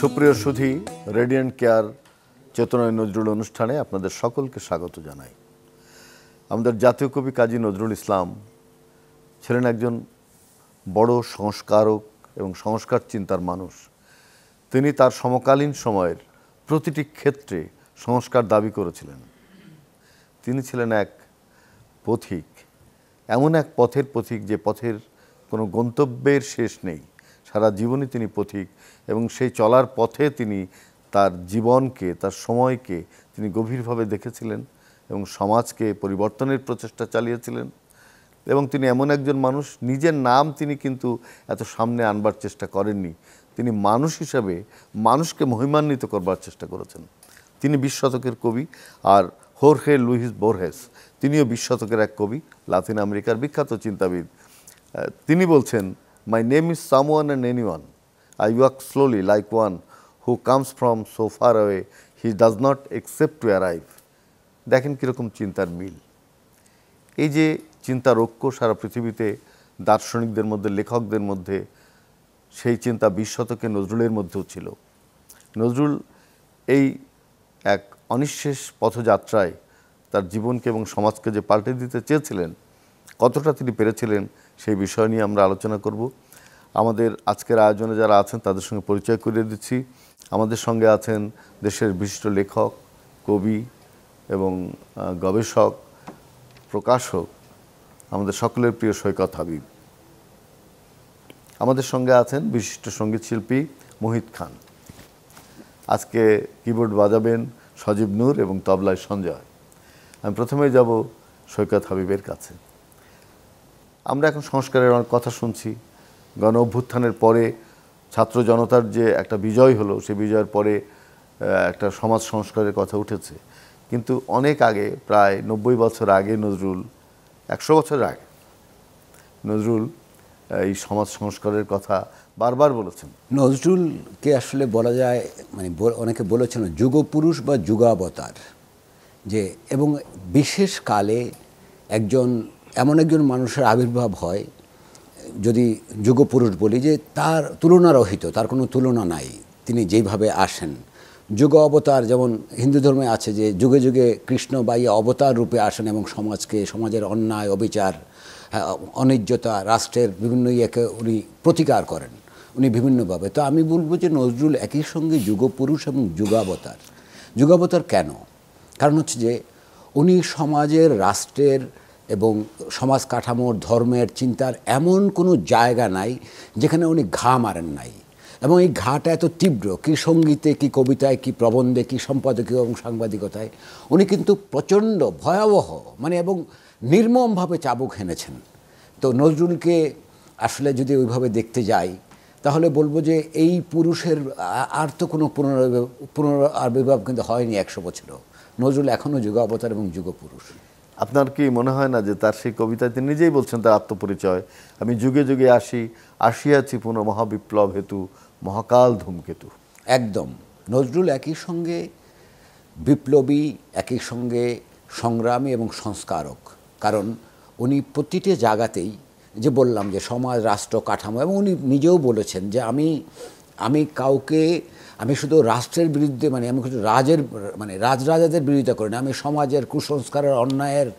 সুপ্রিয় সুধী, radiant care চেতনায় নজরুল অনুষ্ঠানে আপনাদের সকলকে স্বাগত জানাই। আমাদের জাতীয় কবি কাজী নজরুল ইসলাম ছিলেন একজন বড় সংস্কারক এবং সংস্কার চিন্তার মানুষ। তিনি তার সমকালীন সময়ের প্রতিটি ক্ষেত্রে সংস্কার দাবি করেছিলেন। তিনি ছিলেন এক পথিক, এমন এক পথের পথিক যে পথের কোনো গন্তব্যের শেষ নেই। সারা জীবনই তিনি পথিক এবং সেই চলার পথে তিনি তার জীবনকে, তার সময়কে তিনি গভীরভাবে দেখেছিলেন এবং সমাজকে পরিবর্তনের প্রচেষ্টা চালিয়েছিলেন। এবং তিনি এমন একজন মানুষ, নিজের নাম তিনি কিন্তু এত সামনে আনবার চেষ্টা করেননি। তিনি মানুষ হিসাবে মানুষকে মহিমান্বিত করবার চেষ্টা করেছেন। তিনি 20 শতকের কবি। আর হোর্হে লুইস বোরহেস, তিনিও 20 শতকের এক কবি, লাতিন আমেরিকার বিখ্যাত চিন্তাবিদ। তিনি বলছেন, My name is someone and anyone. I walk slowly like one who comes from so far away. He does not accept to arrive. দেখেন কীরকম চিন্তার মিল। এই যে চিন্তার ঐক্য সারা পৃথিবীতে দার্শনিকদের মধ্যে, লেখকদের মধ্যে, সেই চিন্তা 20 শতকে নজরুলের মধ্যেও ছিল। নজরুল এই এক অনিঃশেষ পথযাত্রায় তার জীবনকে এবং সমাজকে যে পাল্টে দিতে চেয়েছিলেন, কতটা তিনি পেরেছিলেন সেই বিষয় নিয়ে আমরা আলোচনা করব। আমাদের আজকের আয়োজনে যারা আছেন তাদের সঙ্গে পরিচয় করিয়ে দিচ্ছি। আমাদের সঙ্গে আছেন দেশের বিশিষ্ট লেখক, কবি এবং গবেষক, প্রকাশক, আমাদের সকলের প্রিয় সৈকত হাবিব। আমাদের সঙ্গে আছেন বিশিষ্ট সঙ্গীত শিল্পী মোহিত খান। আজকে কিবোর্ড বাজাবেন সজীব নূর এবং তবলায় সঞ্জয়। আমি প্রথমেই যাব সৈকত হাবিবের কাছে। আমরা এখন সংস্কারের অনেক কথা শুনছি। গণ অভ্যুত্থানের পরে ছাত্র জনতার যে একটা বিজয় হলো, সেই বিজয়ের পরে একটা সমাজ সংস্কারের কথা উঠেছে। কিন্তু অনেক আগে, প্রায় 90 বছর আগে নজরুল, 100 বছর আগে নজরুল এই সমাজ সংস্কারের কথা বারবার বলেছেন। নজরুলকে আসলে বলা যায়, মানে অনেকে বলেছেন যুগপুরুষ বা যুগাবতার, যে এবং বিশেষ কালে এমন একজন মানুষের আবির্ভাব হয়, যদি যুগপুরুষ বলি, যে তার তুলনারহিত, তার কোনো তুলনা নাই। তিনি যেইভাবে আসেন, যুগ অবতার, যেমন হিন্দু ধর্মে আছে যে যুগে যুগে কৃষ্ণ বা অবতার রূপে আসেন এবং সমাজের অন্যায়, অবিচার, অন্যায্যতা, রাষ্ট্রের বিভিন্ন ইয়েকে উনি প্রতিকার করেন, উনি বিভিন্নভাবে। তো আমি বলবো যে নজরুল একই সঙ্গে যুগপুরুষ এবং যুগাবতার। যুগাবতার কেন? কারণ হচ্ছে যে উনি সমাজের, রাষ্ট্রের এবং সমাজ কাঠামোর, ধর্মের, চিন্তার এমন কোনো জায়গা নাই যেখানে উনি ঘা মারেন নাই। এবং এই ঘাটা এত তীব্র, কি সঙ্গীতে, কি কবিতায়, কি প্রবন্ধে, কি সম্পাদকীয় এবং সাংবাদিকতায় উনি কিন্তু প্রচণ্ড ভয়াবহ, মানে এবং নির্মমভাবে চাবুক হেনেছেন। তো নজরুলকে আসলে যদি ওইভাবে দেখতে যাই, তাহলে বলবো যে এই পুরুষের আর তো কোনো পুনরাবির্ভাব কিন্তু হয়নি 100 বছরও। নজরুল এখনও যুগাবতার এবং যুগপুরুষ। আপনার কি মনে হয় না যে তার সেই কবিতায় তিনি নিজেই বলছেন, তার আত্মপরিচয়, আমি যুগে যুগে আসিয়াছি পুনঃ মহাবিপ্লব হেতু, মহাকাল ধূমকেতু। একদম। নজরুল একই সঙ্গে বিপ্লবী, একই সঙ্গে সংগ্রামী এবং সংস্কারক। কারণ উনি প্রতিটি জায়গাতেই, যে বললাম যে সমাজ, রাষ্ট্র কাঠামো, এবং উনি নিজেও বলেছেন যে আমি শুধু রাষ্ট্রের বিরুদ্ধে, মানে আমি শুধু রাজরাজাদের বিরোধিতা করি না, আমি সমাজের কুসংস্কারের, অন্যায়ের,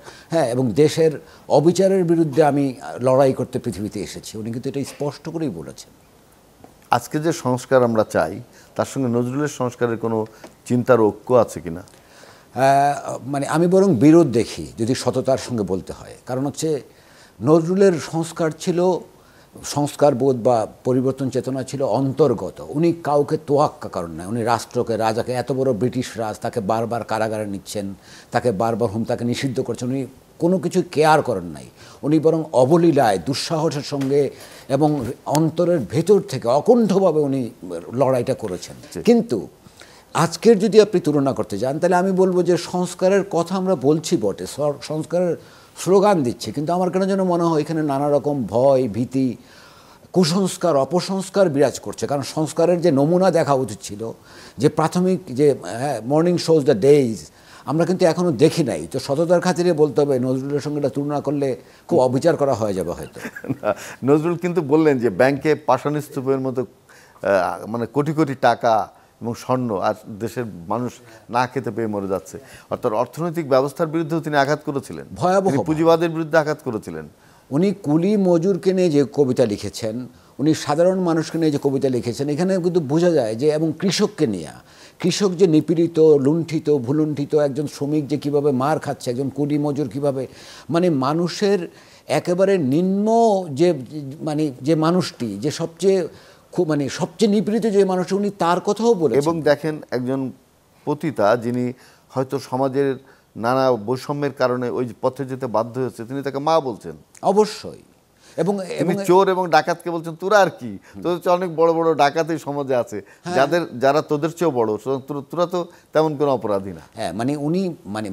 এবং দেশের অবিচারের বিরুদ্ধে আমি লড়াই করতে পৃথিবীতে এসেছি। উনি কিন্তু এটা স্পষ্ট করেই বলেছেন। আজকে যে সংস্কার আমরা চাই, তার সঙ্গে নজরুলের সংস্কারের কোনো চিন্তার ঐক্য আছে কিনা? মানে আমি বরং বিরোধ দেখি, যদি সততার সঙ্গে বলতে হয়। কারণ হচ্ছে নজরুলের সংস্কার ছিল, সংস্কারবোধ বা পরিবর্তন চেতনা ছিল অন্তর্গত। উনি কাউকে তোয়াক্কা করেন না। উনি রাষ্ট্রকে, রাজাকে, এত বড় ব্রিটিশ রাজ, তাকে বারবার কারাগারে নিচ্ছেন, তাকে বারবার তাকে নিষিদ্ধ করছেন, উনি কোনো কিছু কেয়ার করেন নাই। উনি বরং অবলীলায়, দুঃসাহসের সঙ্গে এবং অন্তরের ভেতর থেকে অকুণ্ঠভাবে উনি লড়াইটা করেছেন। কিন্তু আজকের যদি আপনি তুলনা করতে যান, তাহলে আমি বলবো যে সংস্কারের কথা আমরা বলছি বটে, সংস্কারের স্লোগান দিচ্ছে, কিন্তু আমার কেন যেন মনে হয় এখানে নানা রকম ভয়, ভীতি, কুসংস্কার, অপসংস্কার বিরাজ করছে। কারণ সংস্কারের যে নমুনা দেখা উচিত ছিল, যে প্রাথমিক যে মর্নিং শোজ দ্য ডেইজ, আমরা কিন্তু এখনও দেখি নাই। তো সততার খাতিরে বলতে হবে, নজরুলের সঙ্গে এটা তুলনা করলে খুব অবিচার করা হয়ে যাবে হয়তো। নজরুল কিন্তু বললেন যে ব্যাংকে পাষাণ স্তূপের মতো মানে কোটি কোটি টাকা এবং স্বর্ণ, আর দেশের মানুষ না খেতে পেয়ে মরে যাচ্ছে। অর্থাৎ অর্থনৈতিক ব্যবস্থার বিরুদ্ধেও তিনি আঘাত করেছিলেন, ভয়াবহ পুঁজিবাদের বিরুদ্ধে আঘাত করেছিলেন। উনি কুলি মজুরকে নিয়ে যে কবিতা লিখেছেন, উনি সাধারণ মানুষকে নিয়ে যে কবিতা লিখেছেন, এখানে কিন্তু বোঝা যায় যে, এবং কৃষককে নিয়ে, কৃষক যে নিপীড়িত, লুণ্ঠিত, ভুলুণ্ঠিত, একজন শ্রমিক যে কীভাবে মার খাচ্ছে, একজন কুলি মজুর কীভাবে, মানে মানুষের একেবারে নিম্ন যে, মানে যে মানুষটি, যে সবচেয়ে খুব মানে সবচেয়ে নিপীড়িত যে মানুষটি, উনি তার কথাও বলেছেন। এবং দেখেন একজন পতিতা যিনি হয়তো সমাজের নানা বৈষম্যের কারণে ওই পথে যেতে বাধ্য হয়েছে, তিনি তাকে মা বলছেন। অবশ্যই। এবং তিনি চোর এবং ডাকাতকে বলছেন তোরা আর কি, তোদের চেয়ে অনেক বড় বড় ডাকাতই সমাজে আছে, যারা তোদের চেয়েও বড়, তোরা তো তেমন কোনো অপরাধী না। হ্যাঁ, মানে উনি মানে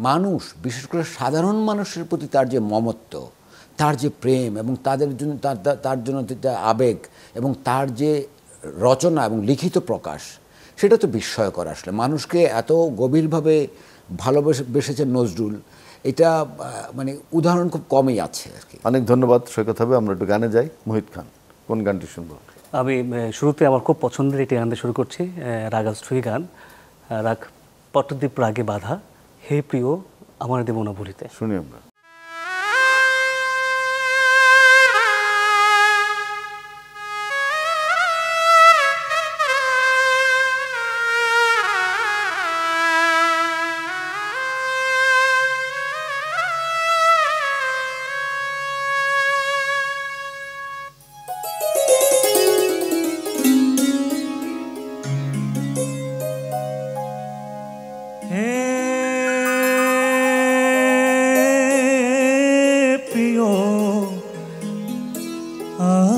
মানুষ, বিশেষ করে সাধারণ মানুষের প্রতি তার যে মমত্ব, তার যে প্রেম, এবং তাদের জন্য তার জন্য আবেগ, এবং তার যে রচনা এবং লিখিত প্রকাশ, সেটা তো বিস্ময়কর। আসলে মানুষকে এত গভীরভাবে ভালোবেসেছেন নজরুল, এটা মানে উদাহরণ খুব কমই আছে আর কি। অনেক ধন্যবাদ সৈকত। হবে আমরা একটু গানে যাই। মোহিত খান, কোন গানটি শুনবো? আমি শুরুতে আমার খুব পছন্দের একটি গান দিয়ে শুরু করছি, রাগাশ্রী গান, রাগ পট্টদ্বীপ রাগে বাধা, হে প্রিয় আমার দেব না ভুলিতে। শুনি আমরা।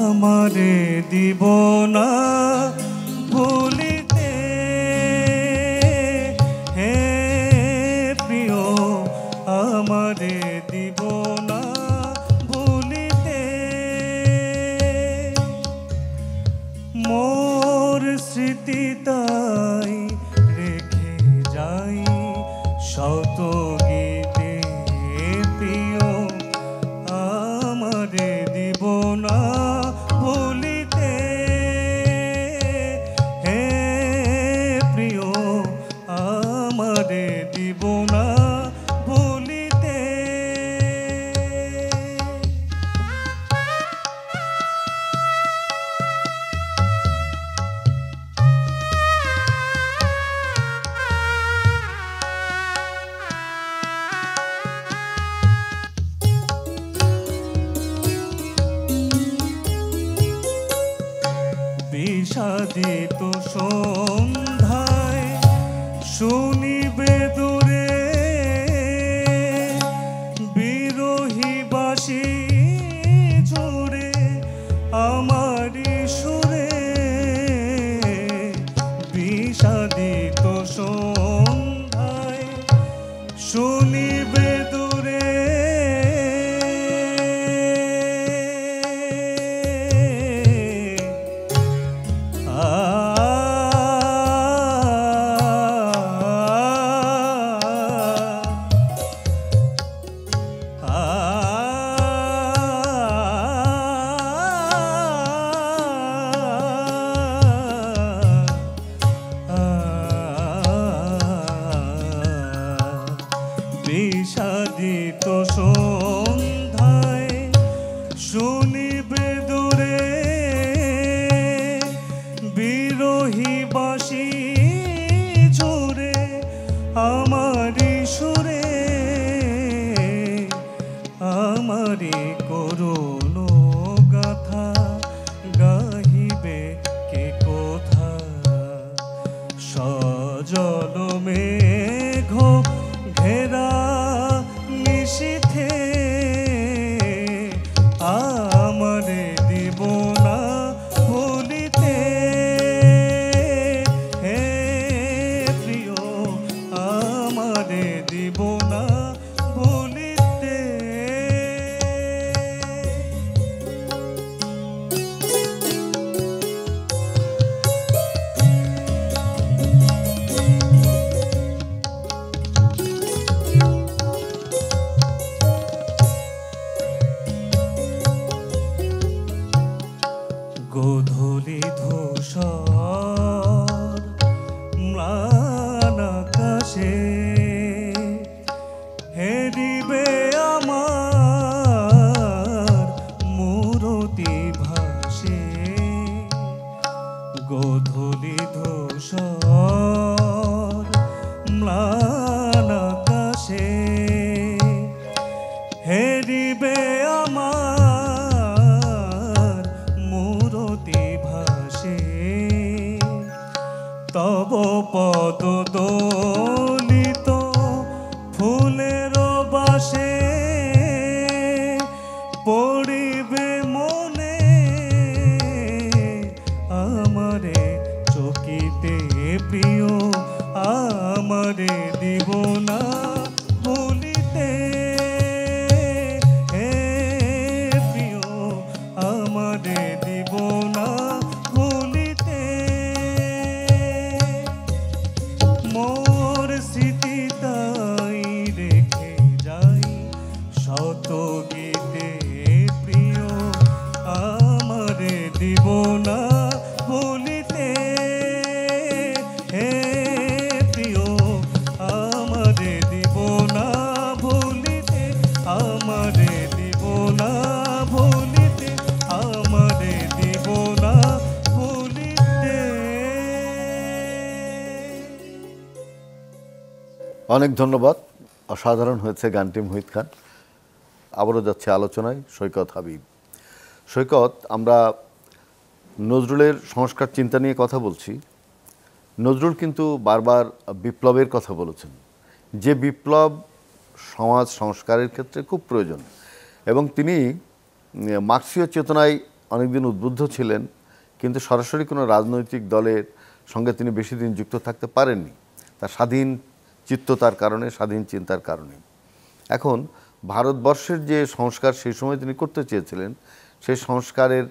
আমারে দিব না ভুলিতে, হে প্রিয় আমারে দিব না ভুলিতে, মোর স্মৃতি তাই রেখে যাই শত গীতে, প্রিয় আমারে দিব না ভুলিতে, হে প্রিয় আমারে দিব না ভুলিতে। বিষাদিত সন্ধ্যায় শুনিবে দূরে বিরহী বাঁশি ঝরে আমারি সুরে, বিষাদিত সন্ধ্যায় শুনিবে দূরে বিষাদিত সন্ধ্যায় শুনিবে দূরে বিরহী বাঁশি ঝরে আমারি সুরে, আমারি করুণ গাথা গাহিবে কে কোথা, সজল মেঘ ঘেরা নিশীথে আমারে দিব না ভুলিতে, হে প্রিয় আমারে দিব না ভুলিতে। ভাসে হেরিবে আমার মূরতি ভাসে গোধূলি ধূসর ম্লান আকাশে হেরিবে আমার মূরতি ভাসে তব পদ দলিত ফুলের বাসে পড়িবে মনে আমারে চকিতে প্রিয় আমারে দিব না বলিতে হে প্রিয় আমারে দিব না বলিতে মোর স্মৃতি তাই রেখে যাই শত গীতে প্রিয় আমারে দিব না বলিতে হে প্রিয় আমারে দিব না বলিতে আমারে দিব না বলিতে আমারে দিব না বলিতে। অনেক ধন্যবাদ। অসাধারণ হয়েছে গানটি মুহিত খান। আবারও যাচ্ছে আলোচনায় সৈকত হাবিব। সৈকত, আমরা নজরুলের সংস্কার চিন্তা নিয়ে কথা বলছি। নজরুল কিন্তু বারবার বিপ্লবের কথা বলেছেন, যে বিপ্লব সমাজ সংস্কারের ক্ষেত্রে খুব প্রয়োজন, এবং তিনি মার্ক্সীয় চেতনায় অনেকদিন উদ্বুদ্ধ ছিলেন, কিন্তু সরাসরি কোনো রাজনৈতিক দলের সঙ্গে তিনি বেশি দিন যুক্ত থাকতে পারেননি, তার স্বাধীন চিত্ততার কারণে, স্বাধীন চিন্তার কারণে। এখন ভারতবর্ষের যে সংস্কার সেই সময় তিনি করতে চেয়েছিলেন, সেই সংস্কারের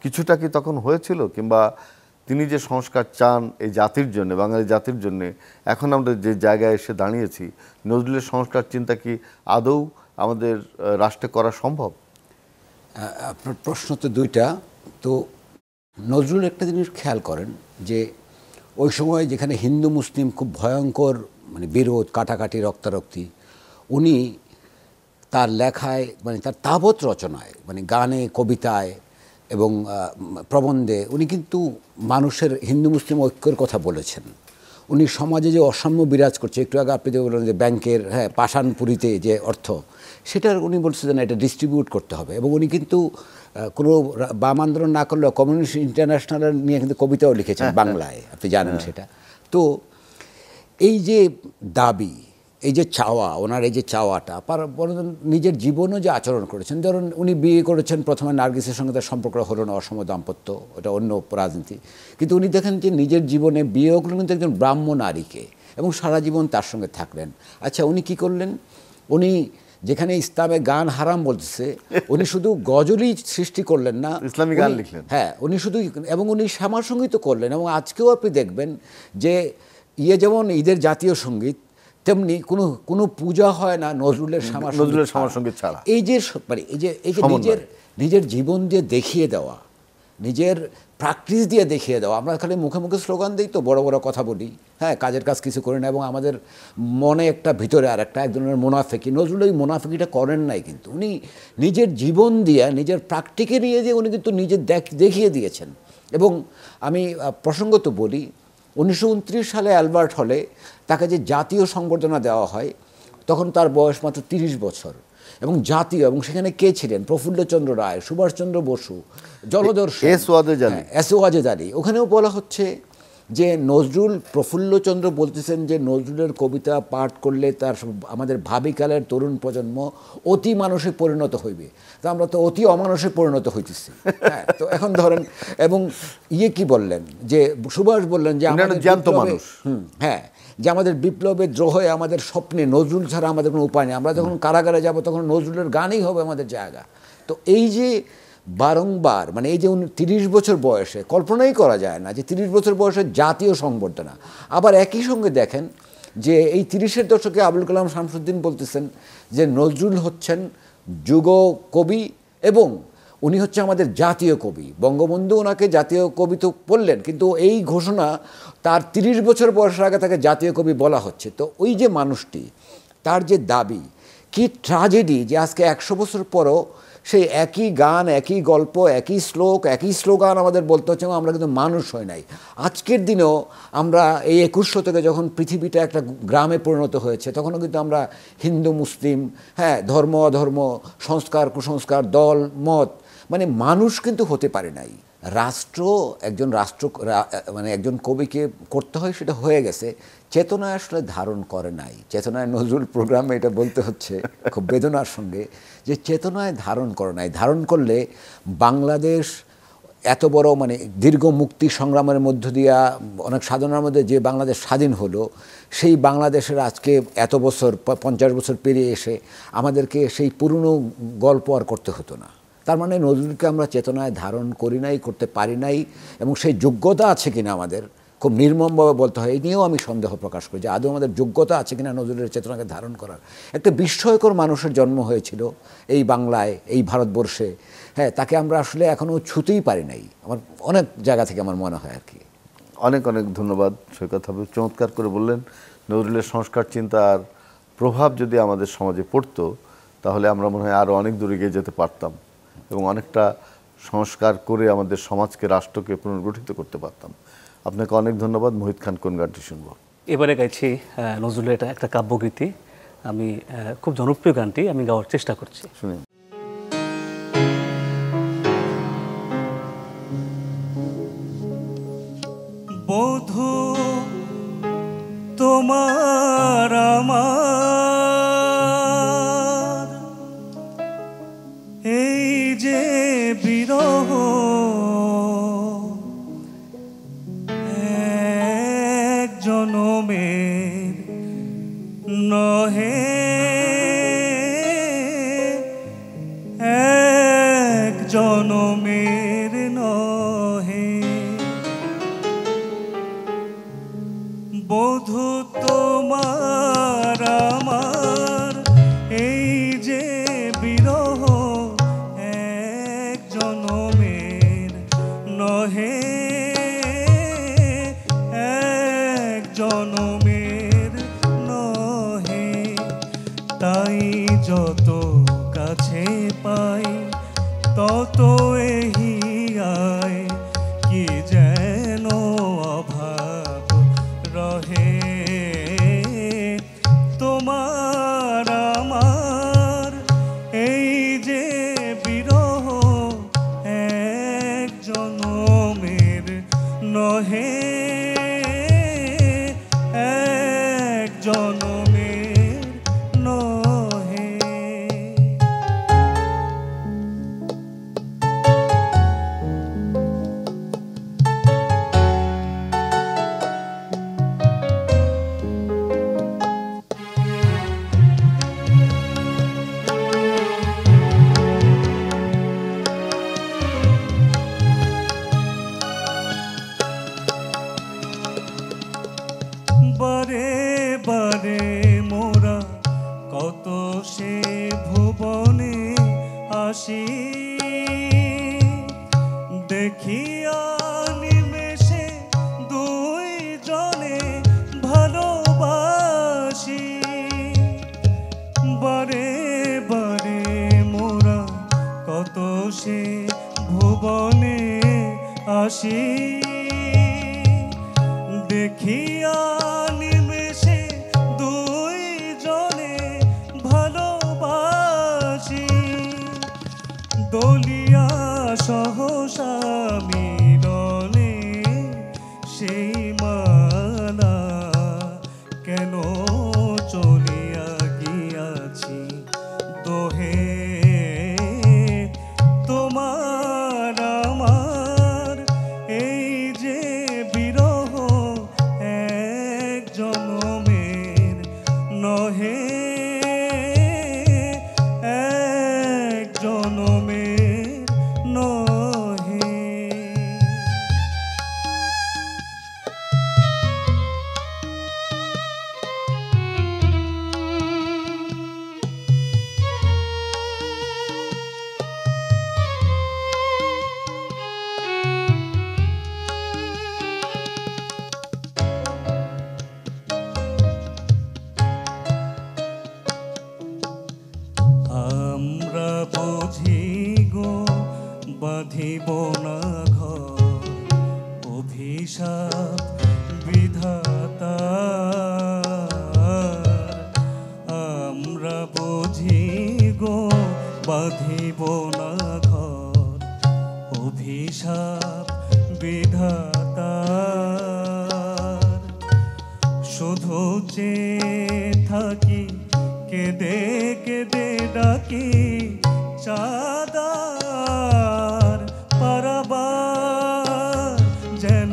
কিছুটা কি তখন হয়েছিল, কিংবা তিনি যে সংস্কার চান এই জাতির জন্য, বাঙালি জাতির জন্য, এখন আমরা যে জায়গায় এসে দাঁড়িয়েছি, নজরুলের সংস্কার চিন্তা কি আদৌ আমাদের রাষ্ট্রে করা সম্ভব? আপনার প্রশ্ন তো দুইটা। তো নজরুল একটা জিনিস খেয়াল করেন যে ওই সময় যেখানে হিন্দু মুসলিম খুব ভয়ঙ্কর মানে বিরোধ, কাটাকাটি, রক্তারক্তি, উনি তার লেখায় মানে তার তাবৎ রচনায় মানে গানে, কবিতায় এবং প্রবন্ধে উনি কিন্তু মানুষের হিন্দু মুসলিম ঐক্যের কথা বলেছেন। উনি সমাজে যে অসাম্য বিরাজ করছে, একটু আগে আপনি যে বললেন যে ব্যাংকের পাষাণপুরিতে যে অর্থ, সেটার উনি বলছিলেন এটা ডিস্ট্রিবিউট করতে হবে। এবং উনি কিন্তু কোনো বাম আন্দোলন না করলেও কমিউনিস্ট ইন্টারন্যাশনাল নিয়ে কিন্তু কবিতাও লিখেছেন বাংলায়, আপনি জানেন সেটা। তো এই যে দাবি, এই যে চাওয়া, ওনার এই যে চাওয়াটা নিজের জীবনও যে আচরণ করেছেন, ধরুন উনি বিয়ে করেছেন, প্রথমে নার্গিসের সঙ্গে তার সম্পর্ক হলো না, অসম দাম্পত্য, ওটা অন্য রাজনীতি, কিন্তু উনি দেখেন যে নিজের জীবনে বিয়েও করলেন কিন্তু একজন ব্রাহ্ম নারীকে, এবং সারা জীবন তার সঙ্গে থাকলেন। আচ্ছা, উনি কি করলেন? উনি যেখানে ইসলামে গান হারাম বলতেছে, উনি শুধু গজলই সৃষ্টি করলেন না, ইসলামী গান লিখলেন। হ্যাঁ, উনি শুধু, এবং উনি শ্যামা সঙ্গীত করলেন। এবং আজকেও আপনি দেখবেন যে যেমন ঈদের জাতীয় সঙ্গীত, তেমনি কোনো পূজা হয় না নজরুলের শ্যামা সঙ্গীত ছাড়া। এই যে মানে এই যে নিজের জীবন দিয়ে দেখিয়ে দেওয়া, নিজের প্র্যাকটিস দিয়ে দেখিয়ে দেওয়া। আমরা খালি মুখে মুখে স্লোগান দিই, তো বড় বড় কথা বলি, হ্যাঁ, কাজের কাজ কিছু করি না, এবং আমাদের মনে একটা, ভিতরে আর একটা, এক ধরনের মুনাফিকি। নজরুল ওই মুনাফিকিটা করেন নাই, কিন্তু উনি নিজের জীবন দিয়ে, নিজের প্র্যাকটিকে নিয়ে দিয়ে উনি কিন্তু নিজে দেখিয়ে দিয়েছেন। এবং আমি প্রসঙ্গত বলি, 1929 সালে অ্যালবার্ট হলে তাকে যে জাতীয় সংবর্ধনা দেওয়া হয়, তখন তার বয়স মাত্র 30 বছর, এবং জাতীয়, এবং সেখানে কে ছিলেন? প্রফুল্লচন্দ্র রায়, সুভাষচন্দ্র বসু, জলদর্শন, এস ওয়াজেদ আলী। ওখানেও বলা হচ্ছে যে নজরুল, প্রফুল্লচন্দ্র বলতেছেন যে নজরুলের কবিতা পাঠ করলে তার আমাদের ভাবিকালের তরুণ প্রজন্ম অতি মানুষে পরিণত হইবে। তো আমরা তো অতি অমানুষে পরিণত হইতেছি। হ্যাঁ, তো এখন ধরেন, এবং কি বললেন যে সুভাষ বললেন যে আমাদের জ্যান্ত মানুষ, হ্যাঁ, যে আমাদের বিপ্লবের দ্রোহে, আমাদের স্বপ্নে নজরুল ছাড়া আমাদের কোনো উপায় নেই। আমরা যখন কারাগারে যাব তখন নজরুলের গানই হবে আমাদের জায়গা। তো এই যে বারংবার, মানে এই যে 30 বছর বয়সে, কল্পনাই করা যায় না যে 30 বছর বয়সে জাতীয় সংবর্ধনা। আবার একই সঙ্গে দেখেন যে এই 30-এর দশকে আবুল কালাম শামসুদ্দিন বলতেছেন যে নজরুল হচ্ছেন যুগ কবি, এবং উনি হচ্ছে আমাদের জাতীয় কবি। বঙ্গবন্ধু ওনাকে জাতীয় কবি তো বললেন, কিন্তু এই ঘোষণা তার 30 বছর বয়সের আগে তাকে জাতীয় কবি বলা হচ্ছে। তো ওই যে মানুষটি, তার যে দাবি, কি ট্র্যাজেডি যে আজকে 100 বছর পরও সেই একই গান, একই গল্প, একই শ্লোক, একই স্লোগান আমাদের বলতে হচ্ছে, আমরা কিন্তু মানুষ হয় নাই। আজকের দিনেও আমরা এই 21 শতকে যখন পৃথিবীটা একটা গ্রামে পরিণত হয়েছে, তখনও কিন্তু আমরা হিন্দু মুসলিম, ধর্ম অধর্ম, সংস্কার কুসংস্কার, দল মত, মানে মানুষ কিন্তু হতে পারে নাই। রাষ্ট্র মানে একজন কবিকে করতে হয়, সেটা হয়ে গেছে, চেতনায় আসলে ধারণ করে নাই। চেতনায় নজরুল প্রোগ্রামে এটা বলতে হচ্ছে খুব বেদনার সঙ্গে, যে চেতনায় ধারণ করে নাই। ধারণ করলে বাংলাদেশ এত বড় মানে দীর্ঘ মুক্তি সংগ্রামের মধ্য দিয়া অনেক সাধনার মধ্যে যে বাংলাদেশ স্বাধীন হলো, সেই বাংলাদেশের আজকে এত বছর 50 বছর পেরিয়ে এসে আমাদেরকে সেই পুরনো গল্প আর করতে হতো না। তার মানে নজরুলকে আমরা চেতনায় ধারণ করি নাই, করতে পারি নাই, এবং সেই যোগ্যতা আছে কিনা আমাদের খুব নির্মমভাবে বলতে হয়। এই নিয়েও আমি সন্দেহ প্রকাশ করি যে আদৌ আমাদের যোগ্যতা আছে কিনা নজরুলের চেতনাকে ধারণ করার। একটা বিস্ময়কর মানুষের জন্ম হয়েছিল এই বাংলায়, এই ভারতবর্ষে, তাকে আমরা আসলে এখনও ছুঁতেই পারি নাই, আমার অনেক জায়গা থেকে আমার মনে হয় আর কি। অনেক অনেক ধন্যবাদ সৈকত হাবিব, চমৎকার করে বললেন। নজরুলের সংস্কার চিন্তার প্রভাব যদি আমাদের সমাজে পড়তো, তাহলে আমরা মনে হয় আরও অনেক দূরে এগিয়ে যেতে পারতাম এবং অনেকটা সংস্কার করে আমাদের সমাজকে, রাষ্ট্রকে পুনর্গঠিত করতে পারতাম। আপনাকে অনেক ধন্যবাদ। মোহিত খান, কোন গানটি শুনবো? এবারে গাইছি নজরুলের এটা একটা কাব্যগীতি, আমি খুব জনপ্রিয় গানটি আমি গাওয়ার চেষ্টা করছি, শুনি। বধূ তোমার আমার এই যে বিরহ, এক জনমের নহে, এক জনমের নহে। বধূ তোমার আমার এই যে বিরহ, এক জনমের নহে, এক জনমের নহে। তাই যত কাছে পাই তত এহিয়ায় কি যেন অভাব রহে। তোমার আমার এই যে বিরহ, এক জনমের নহে, এক জনমের নহে। বারে বারে মোরা কত সে ভুবনে আসি, দেখিয়া নিমেষে দুই জনে ভালোবাসি। বারে বারে মোরা কত সে ভুবনে আসি, দেখিয়া নিমেষে দুই জনে ভালোবাসি। দলিয়া সহসা মিলনে সেই মালা কেন চলিয়া গিয়াছি দোহে। তোমার আমার এই যে বিরহ, এক জনমের নহে, এক জনমের নহে। বাঁধিব না ঘর, অভিশাপ বিধাতার। শুধু চেয়ে থাকি, কেঁদে কেঁদে ডাকি, চাঁদার পারাবার, যেন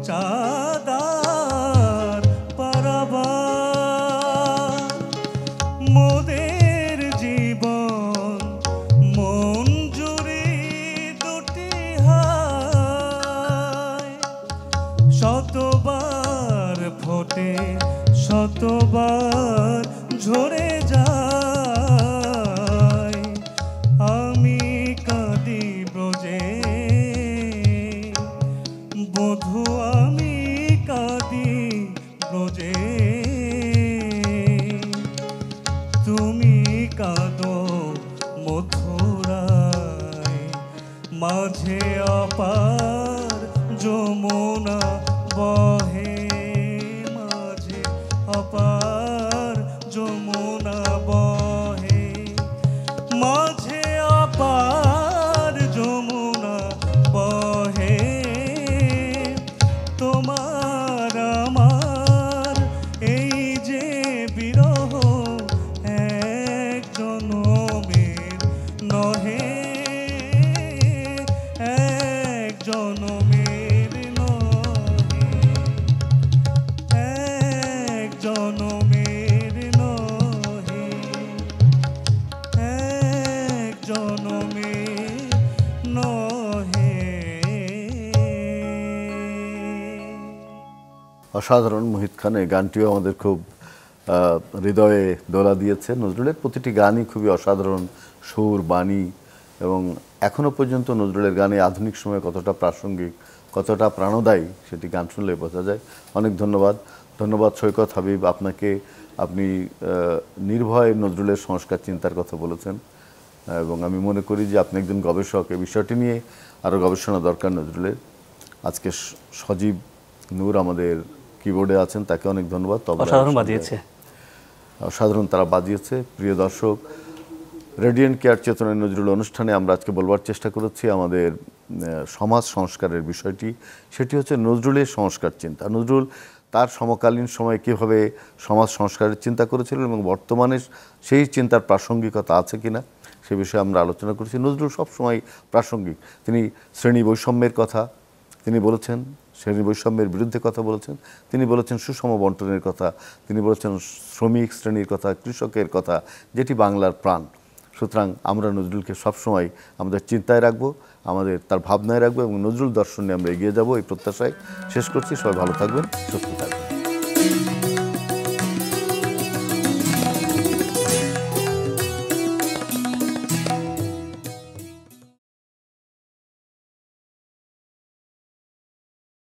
চাঁদার পারাবার। মোদের জীবন মঞ্জুরি দুটি হায়, শতবার ফোটে শতবার ঝরে যায়। আমি কাঁদি ব্রজে বধূ, আমি কাঁদি ব্রজে, তুমি কাঁদো মথুরায়। মাঝে অপার যমুনা বহে, মাঝে অপার যমুনা বহে, মাঝে অপার যমুনা বহে। তোমার আমার এই যে বিরহ, এক জনমের নহে, এক জনমের নহে, এক জনমের নহে, এক জনমের নহে। অসাধারণ মুহিত খান, এই গানটিও আমাদের খুব হৃদয়ে দোলা দিয়েছে। নজরুলের প্রতিটি গানই খুবই অসাধারণ, সুর, বাণী, এবং এখনও পর্যন্ত নজরুলের গানে আধুনিক সময়ে কতটা প্রাসঙ্গিক, কতটা প্রাণদায়ী সেটি গান শুনলে বোঝা যায়। অনেক ধন্যবাদ। ধন্যবাদ সৈকত হাবিব আপনাকে। আপনি নির্ভয় নজরুলের সংস্কার চিন্তার কথা বলেছেন, এবং আমি মনে করি যে আপনি একজন গবেষক। এই বিষয়টি নিয়ে আরও গবেষণা দরকার নজরুলের। আজকে সজীব নূর আমাদের কিবোর্ডে আছেন, তাকে অনেক ধন্যবাদ। অসাধারণ বাজিয়েছে, অসাধারণ তারা বাজিয়েছে। প্রিয় দর্শক, রেডিয়েন্ট কেয়ার চেতনায় নজরুল অনুষ্ঠানে আমরা আজকে বলবার চেষ্টা করেছি আমাদের সমাজ সংস্কারের বিষয়টি। সেটি হচ্ছে নজরুলের সংস্কার চিন্তা। নজরুল তার সমকালীন সময়ে কীভাবে সমাজ সংস্কারের চিন্তা করেছিলেন এবং বর্তমানে সেই চিন্তার প্রাসঙ্গিকতা আছে কিনা সে বিষয়ে আমরা আলোচনা করেছি। নজরুল সবসময় প্রাসঙ্গিক। তিনি শ্রেণী বৈষম্যের কথা তিনি বলেছেন, শ্রেণী বৈষম্যের বিরুদ্ধে কথা বলেছেন, তিনি বলেছেন সুষম বন্টনের কথা, তিনি বলেছেন শ্রমিক শ্রেণীর কথা, কৃষকের কথা, যেটি বাংলার প্রাণ। সুতরাং আমরা নজরুলকে সবসময় আমাদের চিন্তায় রাখবো, আমাদের তার ভাবনায় রাখবো, এবং নজরুল দর্শন নিয়ে আমরা এগিয়ে যাব এই প্রত্যাশায় শেষ করছি। সবাই ভালো থাকবেন, সুস্থ থাকবেন।